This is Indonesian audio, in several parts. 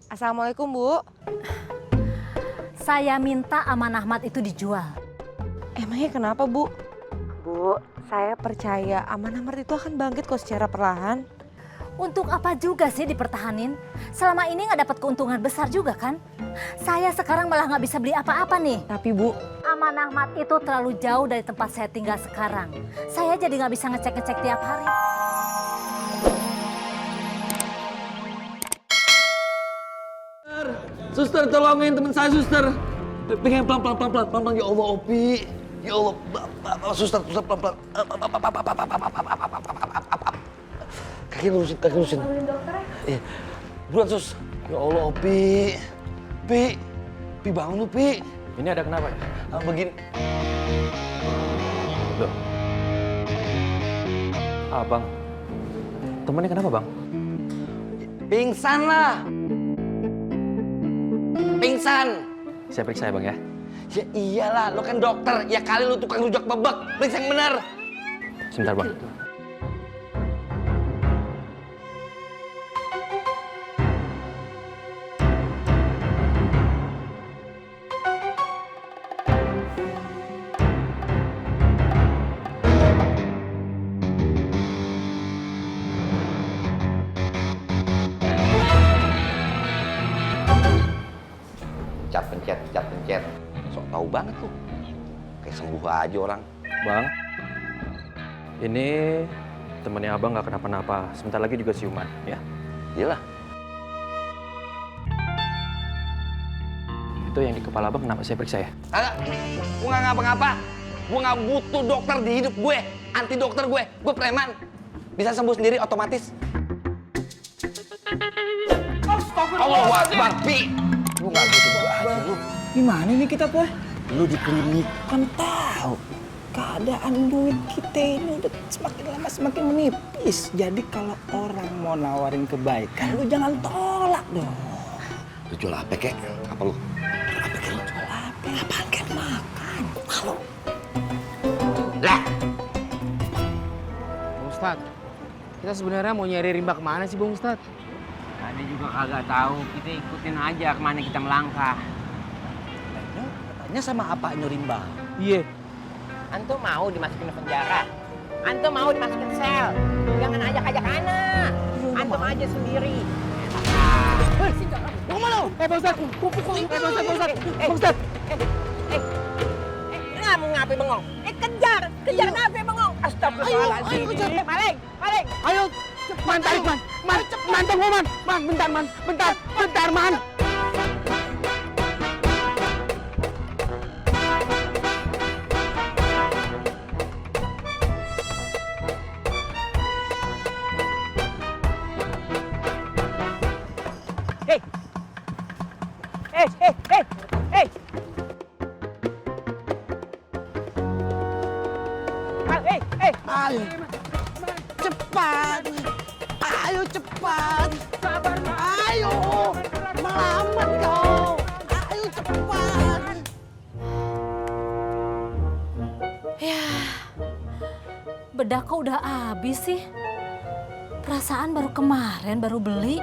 Assalamualaikum, Bu. Saya minta Aman Ahmad itu dijual. Emangnya kenapa, Bu? Bu, saya percaya Aman Ahmad itu akan bangkit kok secara perlahan. Untuk apa juga sih dipertahanin? Selama ini nggak dapat keuntungan besar juga kan? Saya sekarang malah nggak bisa beli apa-apa nih. Tapi, Bu, Aman Ahmad itu terlalu jauh dari tempat saya tinggal sekarang. Saya jadi nggak bisa ngecek-ngecek tiap hari. Suster, tolongin teman saya, suster. Pengen pelan-pelan. Ya Allah, Opi. Ya Allah, suster, pelan-pelan. Kaki lurusin. tolongin dokter ya. Iya. Buruan, sus. Ya Allah, Opi. Pi bangun lu, Pi. Ini ada kenapa ya? Begini. Loh. Bang. Temennya kenapa, Bang? Pingsan lah. Pingsan. Saya periksa ya, Bang ya. Ya iyalah, lo kan dokter. Ya kali lo tukang rujak bebek. Periksa yang benar. Sebentar, Bang. Pencet. Sok tahu banget tuh. Kayak sembuh aja orang. Bang. Ini temennya Abang nggak kenapa-napa. Sebentar lagi juga siuman, ya. Iyalah. Itu yang di kepala Abang kenapa saya periksa ya? Agak, gue nggak ngapa-ngapa. Gue nggak butuh dokter di hidup gue. Anti dokter gue preman. Bisa sembuh sendiri otomatis. Allahu Akbar, Pi. Lu nggak butuh gue aja lu. Gimana nih kita, Poy? Lu di klinik kan tahu keadaan duit kita ini udah semakin lama semakin menipis. Jadi kalau orang mau nawarin kebaikan, lu jangan tolak dong. Lu jual apa, kek? Apa lu? Apa kan lu jual apa? Apaan kan makan? Malu. Lah, Bang Ustadz, kita sebenarnya mau nyari rimba kemana sih Bang Ustadz? Tadi juga kagak tahu, kita ikutin aja kemana kita melangkah. Katanya sama apa nyurimba? Iya. Antum mau dimasukin ke penjara? Antum mau dimasukin sel? Jangan ajak-ajak anak. Antum aja sendiri. Mau kemana lu? Bang Ustadz, Bang Ustadz. Ngamu ngapain bengong? Kejar ngapain bengong? Astagfirullahaladzim. Maling. Ayo, Man, tarik Man. Man, tunggu Man. Man, bentar Man. Ayo, cepat. Ayo cepat. Sabar Man. Ayo, melamat kau. Ayo cepat. Bedak kok udah habis sih? Perasaan baru kemarin baru beli.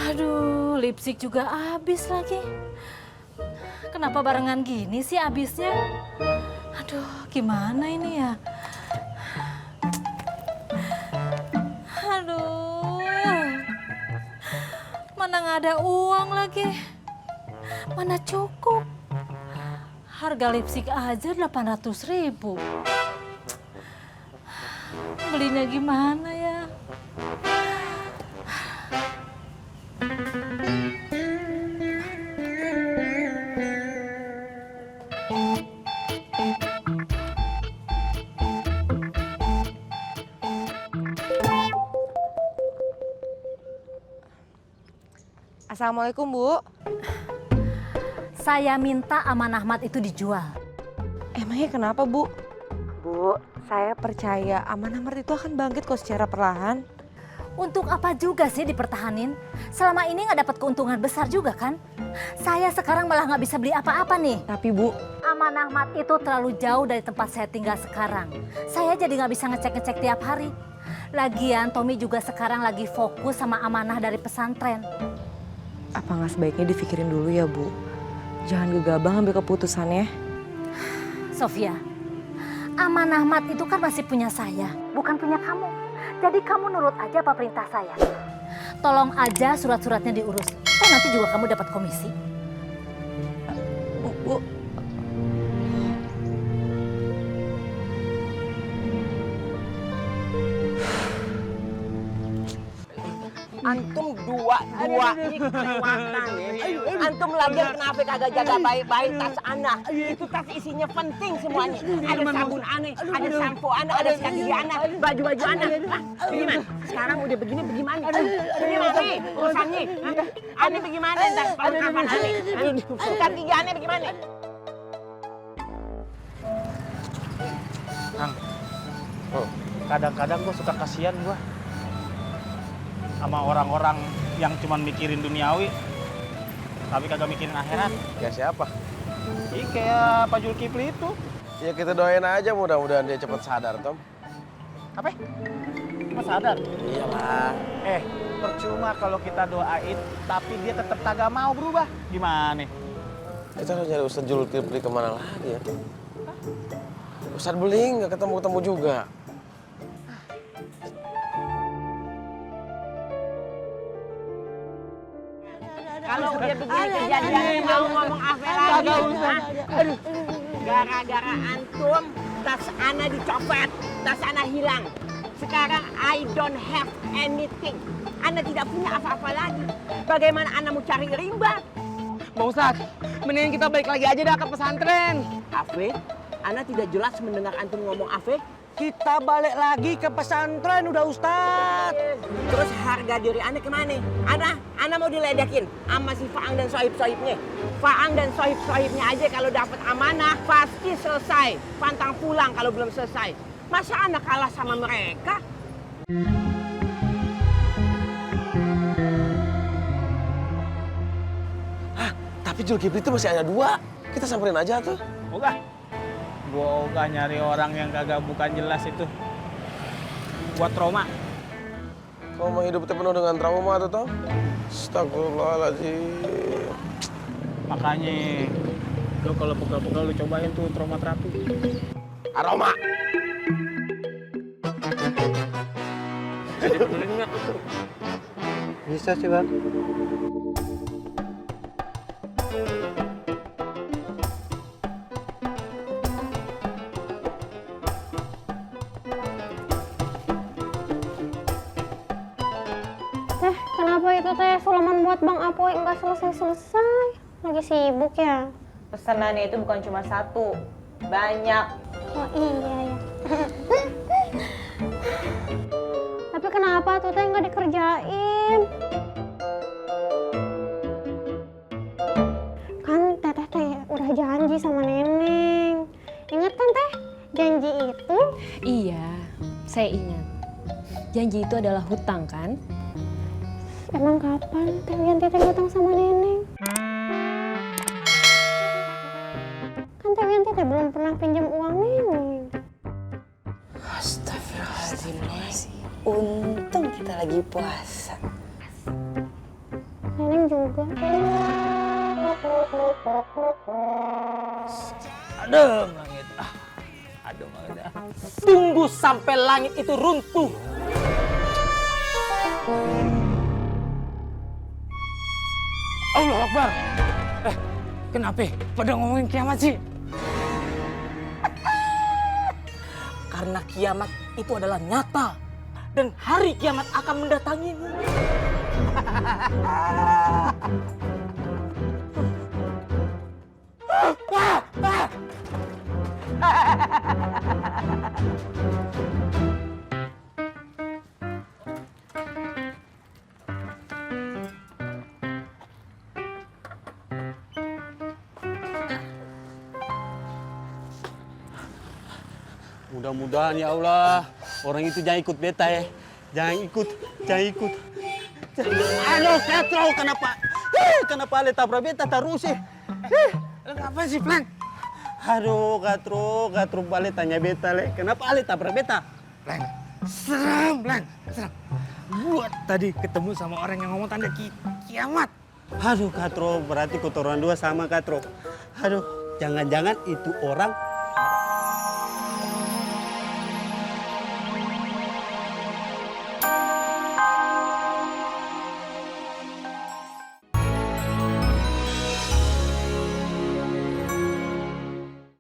Aduh, lipstik juga habis lagi. Kenapa barengan gini sih habisnya? Aduh, gimana ini ya? Aduh, mana nggak ada uang lagi? Mana cukup? Harga lipstik aja 800.000. Belinya gimana ya? Assalamualaikum, Bu. Saya minta Aman Ahmad itu dijual. Emangnya kenapa, Bu? Bu, saya percaya Aman Ahmad itu akan bangkit kok secara perlahan. Untuk apa juga sih dipertahanin? Selama ini nggak dapat keuntungan besar juga kan? Saya sekarang malah nggak bisa beli apa-apa nih. Tapi Bu, Aman Ahmad itu terlalu jauh dari tempat saya tinggal sekarang. Saya jadi nggak bisa ngecek-ngecek tiap hari. Lagian Tommy juga sekarang lagi fokus sama amanah dari pesantren. Apa nggak sebaiknya dipikirin dulu ya, Bu? Jangan gegabah ambil keputusannya. Sofia, amanah Mat itu kan masih punya saya, bukan punya kamu. Jadi kamu nurut aja apa perintah saya. Tolong aja surat-suratnya diurus. Nanti juga kamu dapat komisi. Bu. Antum dua-duanya kelewatan ya. Antum lagi kenapa kagak jaga baik-baik tas ana? Itu tas isinya penting semuanya. Ada sabun ana, ada sampo ana, ada sikat gigi ana, baju-baju ana. Hah, bagaimana? Sekarang udah begini bagaimana? Bagaimana nih urusannya? Ana bagaimana entar perlengkapan ana? Sikat gigi ana bagaimana? Kang, kadang-kadang gue suka kasihan gue sama orang-orang yang cuman mikirin duniawi, tapi kagak mikirin akhirat. Ya siapa? Iya kayak Pak Zulkifli itu. Ya kita doain aja mudah-mudahan dia cepat sadar, Tom. Apa? Mas sadar? Iyalah. Percuma kalau kita doain, tapi dia tetap kagak mau berubah. Gimana? Kita harus nyari Ustadz Zulkifli kemana lagi ya? Ustadz Beling nggak ketemu-ketemu juga. Kalau udah begini kejadiannya mau ngomong apa lagi? Aduh, gara-gara antum tas ana dicopet, tas ana hilang. Sekarang I don't have anything. Ana tidak punya apa-apa lagi. Bagaimana ana mau cari rimba? Bang Ustadz, mendingan kita balik lagi aja dah ke pesantren. Afe, ana tidak jelas mendengar antum ngomong Afe. Kita balik lagi ke pesantren udah Ustadz. Terus harga diri ana kemana? Ana mau diledekin sama si Faang dan sohib-sohibnya. Faang dan sohib-sohibnya aja kalau dapat amanah pasti selesai. Pantang pulang kalau belum selesai. Masa ana kalah sama mereka? Tapi Zulkifli itu masih ada 2. Kita samperin aja tuh. Ogah. Gua ogah nyari orang yang kagak bukan jelas itu. Buat trauma. Kamu mau hidup penuh dengan trauma tuh, Tom? Astagfirullahaladzim. Makanya lo kalau pegal-pegal lo cobain tuh trauma terapi. Aroma. Bisa sih Bang. Kenapa itu teh sulaman buat Bang Apoy nggak selesai-selesai? Lagi sibuk ya? Pesanannya itu bukan cuma 1, banyak. Oh iya ya. Tapi kenapa tuh teh nggak dikerjain? Kan teteh teh udah janji sama Neneng. Ingat kan teh? Janji itu? Iya, saya ingat. Janji itu adalah hutang kan? Emang kapan Teh Wianti teh hutang sama Neneng? Kan Teh Wianti teh belum pernah pinjam uang Neneng. Astagfirullahaladzim. Untung kita lagi puasa. Neneng juga. Adem langit. Adem langit. Tunggu sampai langit itu runtuh. Allah Akbar. Kenapa pada ngomongin kiamat sih? Karena kiamat itu adalah nyata. Dan hari kiamat akan mendatangimu. Mudah-mudahan ya Allah, orang itu jangan ikut beta ya. Jangan ikut. Aduh, Katro, kenapa? Kenapa ale tabrak beta terus ya? Kenapa sih, Plan? Aduh, Katro balik tanya beta le. Kenapa ale tabrak beta? Plan, Seram, Lang. Seram. Gua tadi ketemu sama orang yang ngomong tanda kiamat. Aduh, Katro, berarti kotoran dua sama, Katro. Aduh, jangan-jangan itu orang